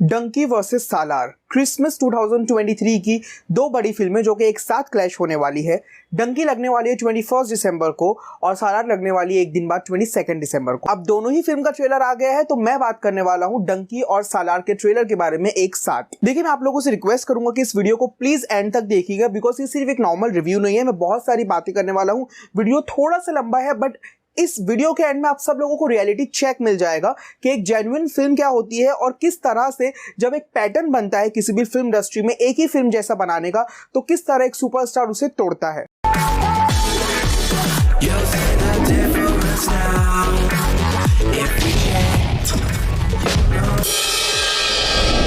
Dunki versus सालार Christmas 2023 की दो बड़ी फिल्में जो कि एक साथ क्लैश होने वाली है। डंकी लगने वाली है 21 दिसंबर को और सालार लगने वाली है एक दिन बाद 22 दिसंबर को। अब दोनों ही फिल्म का ट्रेलर आ गया है तो मैं बात करने वाला हूं डंकी और सालार के ट्रेलर के बारे में एक साथ। देखिए, मैं आप लोगों से रिक्वेस्ट करूंगा कि इस वीडियो को प्लीज एंड तक देखिएगा बिकॉज ये सिर्फ एक नॉर्मल रिव्यू नहीं है। मैं बहुत सारी बातें करने वाला हूँ। वीडियो थोड़ा सा लंबा है बट इस वीडियो के एंड में आप सब लोगों को रियलिटी चेक मिल जाएगा कि एक जेन्युइन फिल्म क्या होती है और किस तरह से जब एक पैटर्न बनता है किसी भी फिल्म इंडस्ट्री में एक ही फिल्म जैसा बनाने का तो किस तरह एक सुपरस्टार उसे तोड़ता है।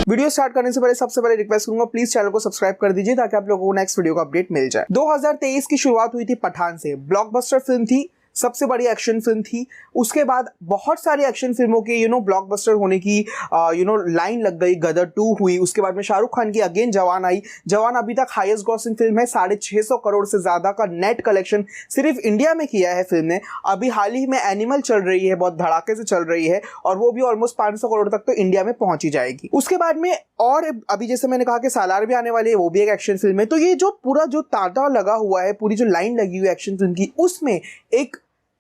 वीडियो स्टार्ट करने से पहले सबसे पहले रिक्वेस्ट करूंगा प्लीज चैनल को सब्सक्राइब कर दीजिए ताकि आप लोगों को नेक्स्ट वीडियो का अपडेट मिल जाए। 2023 की शुरुआत हुई थी पठान से। ब्लॉकबस्टर फिल्म थी, सबसे बड़ी एक्शन फिल्म थी। उसके बाद बहुत सारी एक्शन फिल्मों की ब्लॉकबस्टर होने की लाइन लग गई। गदर 2 हुई, उसके बाद में शाहरुख खान की अगेन जवान आई। जवान अभी तक हाईएस्ट ग्रॉसिंग फिल्म है। 650 करोड़ से ज्यादा का नेट कलेक्शन सिर्फ इंडिया में किया है फिल्म ने। अभी हाल ही में एनिमल चल रही है, बहुत धड़ाके से चल रही है और वो भी ऑलमोस्ट 500 करोड़ तक तो इंडिया में पहुंची जाएगी। उसके बाद में और अभी जैसे मैंने कहा कि सालार भी आने वाली है, वो भी एक एक्शन फिल्म है। तो ये जो पूरा जो तांता लगा हुआ है, पूरी जो लाइन लगी हुई है एक्शन फिल्म की, उसमें एक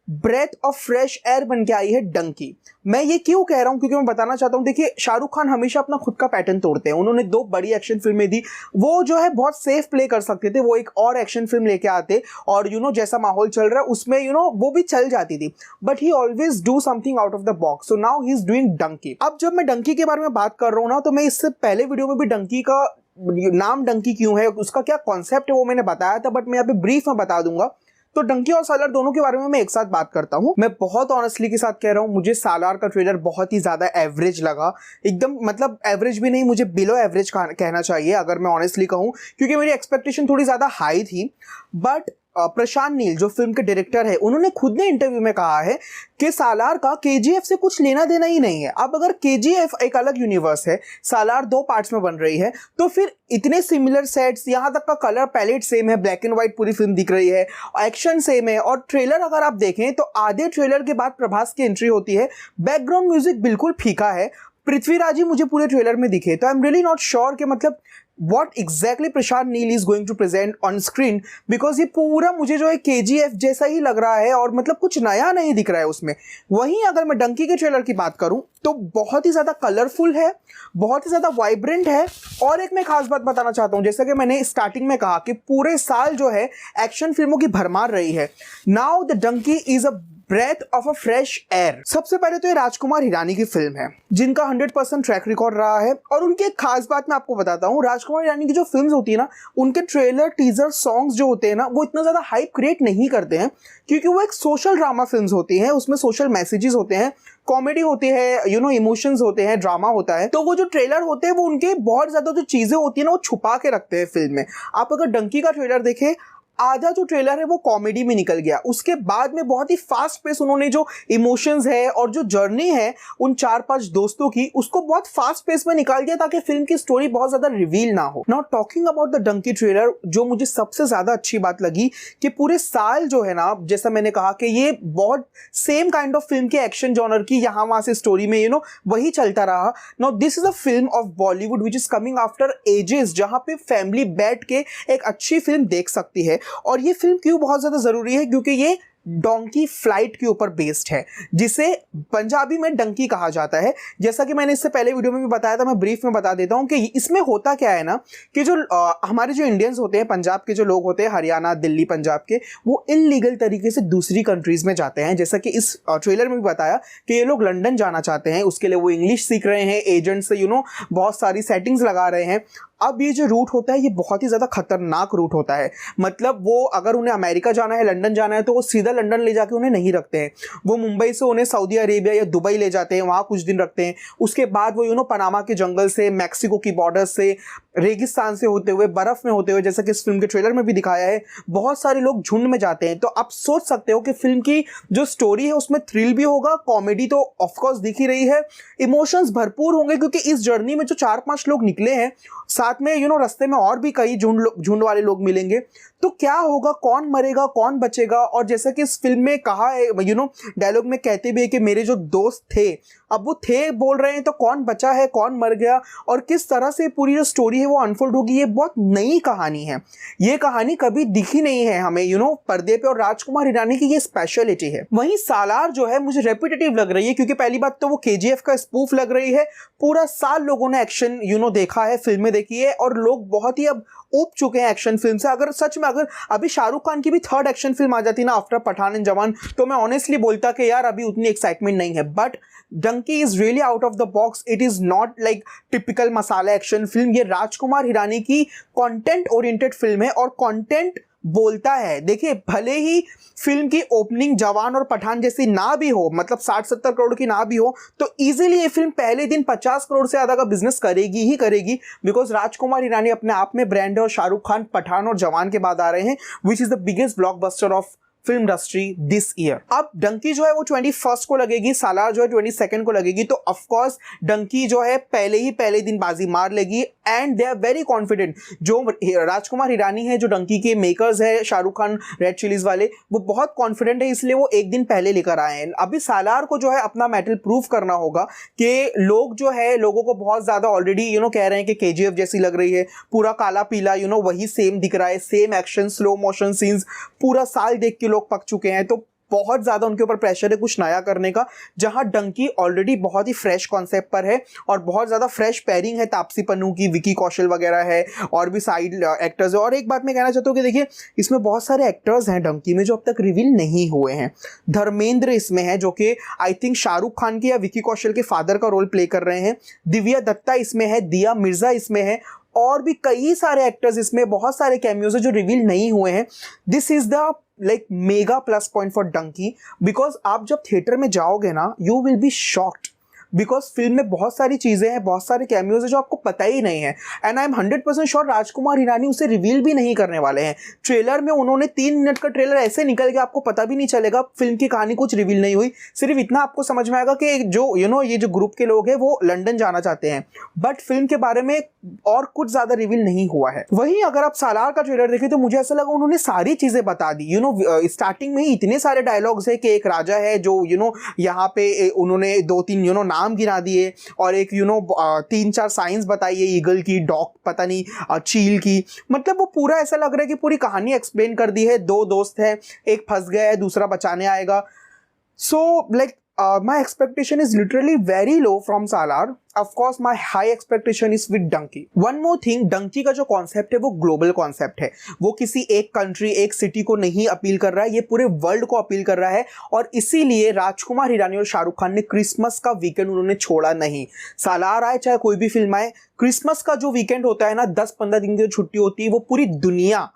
ब्रेथ ऑफ फ्रेश एयर बन के आई है डंकी। मैं ये क्यों कह रहा हूं क्योंकि मैं बताना चाहता हूं, देखिए शाहरुख खान हमेशा अपना खुद का पैटर्न तोड़ते हैं। उन्होंने दो बड़ी एक्शन फिल्में दी, वो जो है बहुत सेफ प्ले कर सकते थे। वो एक और एक्शन फिल्म लेके आते और जैसा माहौल चल रहा है उसमें वो भी चल जाती थी, but he always do something out of the box. So now he is doing Dunki. अब जब मैं डंकी के बारे में बात कर रहा हूं ना, तो मैं इससे पहले वीडियो में भी डंकी का नाम डंकी क्यों है, उसका क्या कॉन्सेप्ट है, वो मैंने बताया था, बट मैं यहाँ पे ब्रीफ में बता दूंगा। तो डंकी और सालार दोनों के बारे में मैं एक साथ बात करता हूं। मैं बहुत ऑनेस्टली के साथ कह रहा हूं, मुझे सालार का ट्रेलर बहुत ही ज्यादा एवरेज लगा। एकदम मतलब एवरेज भी नहीं, मुझे बिलो एवरेज कहना चाहिए अगर मैं ऑनेस्टली कहूं, क्योंकि मेरी एक्सपेक्टेशन थोड़ी ज्यादा हाई थी। बट प्रशांत नील जो फिल्म के डायरेक्टर है, उन्होंने खुद ने इंटरव्यू में कहा है कि सालार का केजीएफ से कुछ लेना देना ही नहीं है। अब अगर केजीएफ एक अलग यूनिवर्स है, सालार दो पार्ट्स में बन रही है, तो फिर इतने सिमिलर सेट्स, यहाँ तक का कलर पैलेट सेम है, ब्लैक एंड व्हाइट पूरी फिल्म दिख रही है, एक्शन सेम है। और ट्रेलर अगर आप देखें तो आधे ट्रेलर के बाद प्रभास की एंट्री होती है, बैकग्राउंड म्यूजिक बिल्कुल फीका है। पृथ्वीराज ही मुझे पूरे ट्रेलर में दिखे, तो I am really not sure कि मतलब what exactly Prashanth Neel is going to present on screen, because ये पूरा मुझे जो है KGF जैसा ही लग रहा है और मतलब कुछ नया नहीं दिख रहा है उसमें। वहीं अगर मैं डंकी के ट्रेलर की बात करूं तो बहुत ही ज्यादा कलरफुल है, बहुत ही ज्यादा वाइब्रेंट है। और एक मैं खास बात बताना चाहता हूं, जैसा कि मैंने स्टार्टिंग में कहा कि पूरे साल जो है एक्शन फिल्मों की भरमार रही है। Now the Dunki is a breath of a fresh air. सबसे पहले तो ये राजकुमार हिरानी की फिल्म है जिनका 100% ट्रैक रिकॉर्ड रहा है। और उनकी एक खास बात मैं आपको बताता हूँ, राजकुमार हिरानी की जो फिल्म्स होती है ना, उनके ट्रेलर टीजर सॉन्ग्स जो होते हैं ना, वो इतना ज्यादा हाइप क्रिएट नहीं करते हैं क्योंकि वो एक सोशल ड्रामा फिल्म्स होती हैं। उसमें सोशल मैसेजेस होते हैं, कॉमेडी होती है, इमोशंस होते हैं, ड्रामा होता है। तो वो जो ट्रेलर होते हैं वो उनके बहुत ज्यादा जो चीजें होती है ना, वो छुपा के रखते हैं फिल्म में। आप अगर डंकी का ट्रेलर देखें, आधा जो ट्रेलर है वो कॉमेडी में निकल गया। उसके बाद में बहुत ही फास्ट पेस उन्होंने जो इमोशंस है और जो जर्नी है उन 4-5 दोस्तों की, उसको बहुत फास्ट पेस में निकाल दिया ताकि फिल्म की स्टोरी बहुत ज्यादा रिवील ना हो। Now talking about the Dunki trailer, जो मुझे सबसे ज्यादा अच्छी बात लगी कि पूरे साल जो है ना, जैसा मैंने कहा कि ये बहुत सेम काइंड ऑफ फिल्म के एक्शन जॉनर की यहाँ वहां से स्टोरी में वही चलता रहा। Now this is a film of Bollywood which is coming after ages, जहां पे फैमिली बैठ के एक अच्छी फिल्म देख सकती है। और ये फिल्म क्यों बहुत ज्यादा जरूरी है, क्योंकि ये डोंकी फ्लाइट के ऊपर बेस्ड है, जिसे पंजाबी में डंकी कहा जाता है। जैसा कि मैंने इससे पहले वीडियो में भी बताया था, मैं ब्रीफ में बता देता हूं कि इसमें होता क्या है ना, कि जो हमारे जो इंडियंस होते हैं, पंजाब के जो लोग होते हैं, हरियाणा, दिल्ली, पंजाब के, वो इलीगल तरीके से दूसरी कंट्रीज में जाते हैं। जैसा कि इस ट्रेलर में भी बताया कि ये लोग लंदन जाना चाहते हैं, उसके लिए वो इंग्लिश सीख रहे हैं, एजेंट से बहुत सारी सेटिंग्स लगा रहे हैं। अब ये जो रूट होता है ये बहुत ही ज़्यादा खतरनाक रूट होता है। मतलब वो अगर उन्हें अमेरिका जाना है, लंदन जाना है, तो वो सीधा लंदन ले जाके उन्हें नहीं रखते हैं। वो मुंबई से उन्हें सऊदी अरेबिया या दुबई ले जाते हैं, वहाँ कुछ दिन रखते हैं। उसके बाद वो पनामा के जंगल से, मैक्सिको की बॉर्डर से, रेगिस्तान से होते हुए, बर्फ में होते हुए, जैसा कि इस फिल्म के ट्रेलर में भी दिखाया है, बहुत सारे लोग झुंड में जाते हैं। तो आप सोच सकते हो कि फिल्म की जो स्टोरी है उसमें थ्रिल भी होगा, कॉमेडी तो ऑफकोर्स दिख ही रही है, इमोशंस भरपूर होंगे, क्योंकि इस जर्नी में जो 4-5 लोग निकले हैं, साथ में रास्ते में और भी कई झुंड वाले लोग मिलेंगे। तो क्या होगा, कौन मरेगा कौन बचेगा। और जैसा कि इस फिल्म में कहा है, डायलॉग में कहते भी है कि मेरे जो दोस्त थे, अब वो थे बोल रहे हैं, तो कौन बचा है कौन मर गया और किस तरह से पूरी जो स्टोरी है वो अनफोल्ड होगी। ये बहुत नई कहानी है, ये कहानी कभी दिखी नहीं है हमें पर्दे पे, और राजकुमार हिरानी की ये स्पेशलिटी है। वहीं सालार जो है मुझे रेपिटेटिव लग रही है, क्योंकि पहली बात तो वो केजीएफ का स्पूफ लग रही है। पूरा साल लोगों ने एक्शन देखा है, फिल्में देखी है, और लोग बहुत ही अब ऊब चुके हैं एक्शन फिल्म से। अगर सच में अगर अभी शाहरुख खान की भी थर्ड एक्शन फिल्म आ जाती ना आफ्टर पठान एंड जवान, तो मैं ऑनेस्टली बोलता कि यार अभी उतनी एक्साइटमेंट नहीं है। But Dunki is really out of the box. It is not like typical masala action film. ये राजकुमार हिरानी की कंटेंट ओरिएंटेड फिल्म है, और कंटेंट बोलता है। देखिए, भले ही फिल्म की ओपनिंग जवान और पठान जैसी ना भी हो, मतलब 60-70 करोड़ की ना भी हो, तो इजीली ये फिल्म पहले दिन 50 करोड़ से ज्यादा का बिजनेस करेगी ही करेगी, बिकॉज राजकुमार हिरानी अपने आप में ब्रांड है। और शाहरुख खान पठान और जवान के बाद आ रहे हैं, which is the biggest blockbuster of film industry this year. अब डंकी जो है वो 21 को लगेगी, सालार जो है 22 को लगेगी। तो ऑफकोर्स डंकी जो है पहले दिन बाजी मार लेगी, and they are very confident. जो राजकुमार हिरानी है, जो डंकी के मेकर्स है शाहरुख खान रेड चिलीज वाले, वो बहुत कॉन्फिडेंट है, इसलिए वो एक दिन पहले लेकर आए हैं। अभी सालार को जो है अपना मेटल प्रूव करना होगा कि लोग जो है, लोगों को बहुत ज्यादा ऑलरेडी कह रहे हैं कि केजीएफ जैसी लग रही है, पूरा काला पीला वही सेम दिख रहा है, same action, slow motion scenes, पूरा साल देख के लोग पक चुके हैं। तो बहुत ज्यादा उनके ऊपर प्रेशर है कुछ नया करने का, जहां डंकी ऑलरेडी बहुत ही फ्रेश कॉन्सेप्ट पर है, और बहुत ज्यादा फ्रेश पेयरिंग है तापसी पन्नू की, विकी कौशल वगैरह है, और भी साइड एक्टर्स है। और एक बात मैं कहना चाहता हूँ कि देखिए, इसमें बहुत सारे एक्टर्स हैं डंकी में जो अब तक रिवील नहीं हुए हैं। धर्मेंद्र इसमें है, जो कि आई थिंक शाहरुख खान के या विकी कौशल के फादर का रोल प्ले कर रहे हैं। दिव्या दत्ता इसमें है, दिया मिर्जा इसमें है, और भी कई सारे एक्टर्स इसमें, बहुत सारे कैमियोज है जो रिवील नहीं हुए हैं। This is the like mega plus point for Dunki, because आप जब थिएटर में जाओगे ना, you will be shocked, because film में बहुत सारी चीजें हैं, बहुत सारे कैमियोज हैं जो आपको पता ही नहीं है। And I am 100% sure Rajkumar Hirani उसे रिवील भी नहीं करने वाले हैं। ट्रेलर में उन्होंने 3 मिनट का ट्रेलर ऐसे निकल गया, आपको पता भी नहीं चलेगा, फिल्म की कहानी कुछ रिवील नहीं हुई। सिर्फ इतना आपको समझ में आएगा कि जो ये जो ग्रुप के लोग हैं वो लंदन जाना चाहते हैं, बट फिल्म के बारे में और कुछ ज्यादा रिवील नहीं हुआ है। वहीं अगर आप सालार का ट्रेलर देखें तो मुझे ऐसा लगा उन्होंने सारी चीजें बता दी। स्टार्टिंग में ही इतने सारे डायलॉग्स है कि एक राजा है जो यहाँ पे उन्होंने 2-3 नाम गिना दिए, और एक 3-4 साइंस बताई है, ईगल की, डॉग पता नहीं, चील की। मतलब वो पूरा ऐसा लग रहा है कि पूरी कहानी एक्सप्लेन कर दी है। 2 दोस्त हैं, एक फंस गया है, दूसरा बचाने आएगा। So like my expectation is literally very low from Salar. Of course, my high expectation is with Donkey. One more thing, Donkey का जो कॉन्सेप्ट है वो ग्लोबल कॉन्सेप्ट है। वो किसी एक कंट्री, एक सिटी को नहीं अपील कर रहा है, ये पूरे वर्ल्ड को अपील कर रहा है। और इसीलिए राजकुमार हिरानी और शाहरुख खान ने क्रिसमस का वीकेंड उन्होंने छोड़ा नहीं। सालार आए चाहे कोई भी फिल्म आए, क्रिसमस का जो वीकेंड होता है ना, 10-15 दिन की जो छुट्टी होती है, वो पूरी दुनिया,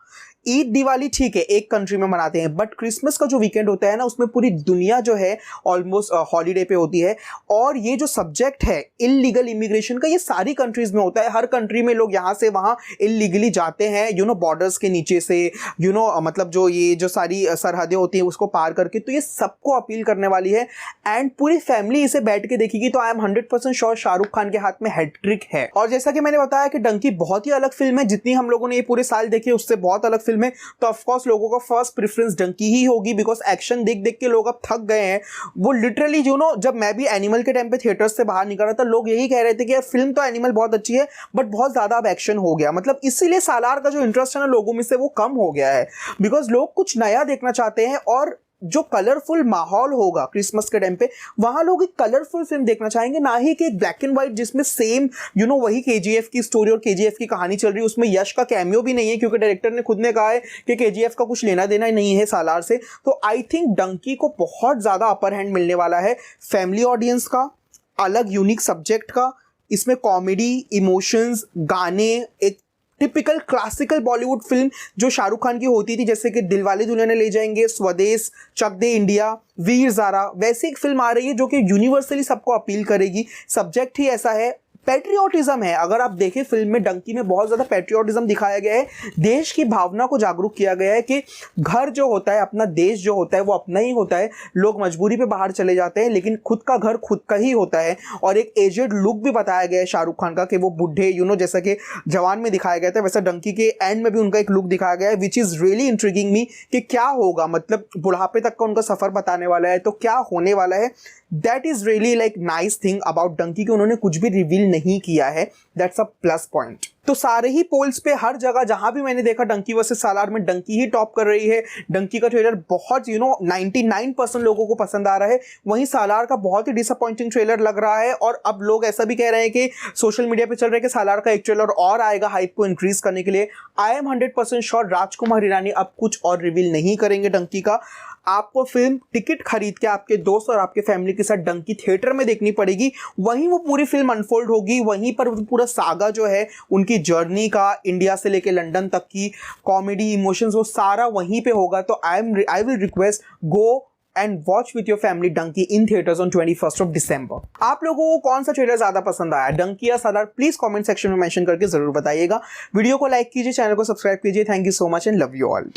ईद दिवाली ठीक है एक कंट्री में मनाते हैं, बट क्रिसमस का जो वीकेंड होता है ना, उसमें पूरी दुनिया जो है ऑलमोस्ट हॉलीडे पे होती है। और ये जो सब्जेक्ट है इलीगल इमिग्रेशन का, ये सारी कंट्रीज में होता है। हर कंट्री में लोग यहाँ से वहाँ इलीगली जाते हैं, बॉर्डर्स के नीचे से, मतलब जो ये जो सारी सरहदें होती हैं उसको पार करके। तो ये सबको अपील करने वाली है, एंड पूरी फैमिली इसे बैठ के देखेगी। तो I am 100% sure Shahrukh Khan के हाथ में हैट्रिक है। और जैसा कि मैंने बताया कि डंकी बहुत ही अलग फिल्म है, जितनी हम लोगों ने ये पूरे साल देखी उससे बहुत अलग फिल्म है। तो ऑफ कोर्स लोगों का फर्स्ट प्रेफरेंस डंकी ही होगी, बिकॉज एक्शन देख देख के लोग अब थक गए हैं। वो लिटरली जब मैं भी एनिमल के टाइम पे थिएटर्स से बाहर निकल रहा था, लोग यही कह रहे थे कि यार फिल्म तो एनिमल बहुत अच्छी है, बट बहुत ज्यादा अब एक्शन हो गया। मतलब इसीलिए सालार का जो इंटरेस्ट है ना लोगों में से, वो कम हो गया है, बिकॉज लोग कुछ नया देखना चाहते हैं। और जो कलरफुल माहौल होगा क्रिसमस के टाइम पे, वहां लोग एक कलरफुल फिल्म देखना चाहेंगे, ना ही कि एक ब्लैक एंड व्हाइट जिसमें सेम वही केजीएफ की स्टोरी और केजीएफ की कहानी चल रही है। उसमें यश का कैमियो भी नहीं है, क्योंकि डायरेक्टर ने खुद ने कहा है कि केजीएफ का कुछ लेना देना ही नहीं है सालार से। तो आई थिंक डंकी को बहुत ज्यादा अपर हैंड मिलने वाला है फैमिली ऑडियंस का, अलग यूनिक सब्जेक्ट का। इसमें कॉमेडी, इमोशंस, गाने, एक टिपिकल क्लासिकल बॉलीवुड फिल्म जो शाहरुख खान की होती थी, जैसे कि दिलवाले दुल्हनिया ले जाएंगे, स्वदेश, चक दे इंडिया, वीर ज़ारा, वैसी एक फिल्म आ रही है जो कि यूनिवर्सली सबको अपील करेगी। सब्जेक्ट ही ऐसा है, पैट्रियोटिज्म है। अगर आप देखें फिल्म में डंकी में बहुत ज़्यादा पैट्रियोटिज्म दिखाया गया है, देश की भावना को जागरूक किया गया है कि घर जो होता है, अपना देश जो होता है वो अपना ही होता है। लोग मजबूरी पे बाहर चले जाते हैं लेकिन खुद का घर खुद का ही होता है। और एक एजेड लुक भी बताया गया है शाहरुख खान का कि वो बुढ़े जैसा कि जवान में दिखाया गया था, वैसा डंकी के एंड में भी उनका एक लुक दिखाया गया है, विच इज़ रियली इंट्रिगिंग मी कि क्या होगा, मतलब बुढ़ापे तक का उनका सफ़र बताने वाला है तो क्या होने वाला है। That is really like nice thing about Dunki कि उन्होंने कुछ भी रिवील नहीं किया है। That's a plus point. तो सारे ही पोल्स पे हर जगह जहां भी मैंने देखा डंकी वर्सेस सालार में डंकी ही टॉप कर रही है। डंकी का ट्रेलर बहुत 99% लोगों को पसंद आ रहा है, वहीं सालार का बहुत ही डिसअपॉइंटिंग ट्रेलर लग रहा है। और अब लोग ऐसा भी कह रहे हैं कि सोशल मीडिया पे चल रहा है कि सालार का एक ट्रेलर और आएगा हाइप को इंक्रीज करने के लिए। I am 100% sure Rajkumar Hirani अब कुछ और रिवील नहीं करेंगे डंकी का। आपको फिल्म टिकट खरीद के आपके दोस्त और आपके फैमिली के साथ डंकी थिएटर में देखनी पड़ेगी, वहीं वो पूरी फिल्म अनफोल्ड होगी, वहीं पर पूरा सागा जो है उनकी जर्नी का, इंडिया से लेके लंदन तक की कॉमेडी इमोशंस, वो सारा वहीं पे होगा। तो I will request go and watch with your family Dunki in theatres on 21 December. आप लोगों को कौन सा ट्रेलर ज्यादा पसंद आया, डंकी या सालार? प्लीज कमेंट सेक्शन में मेंशन करके जरूर बताइएगा। वीडियो को लाइक कीजिए, चैनल को सब्सक्राइब कीजिए। Thank you so much and love you all.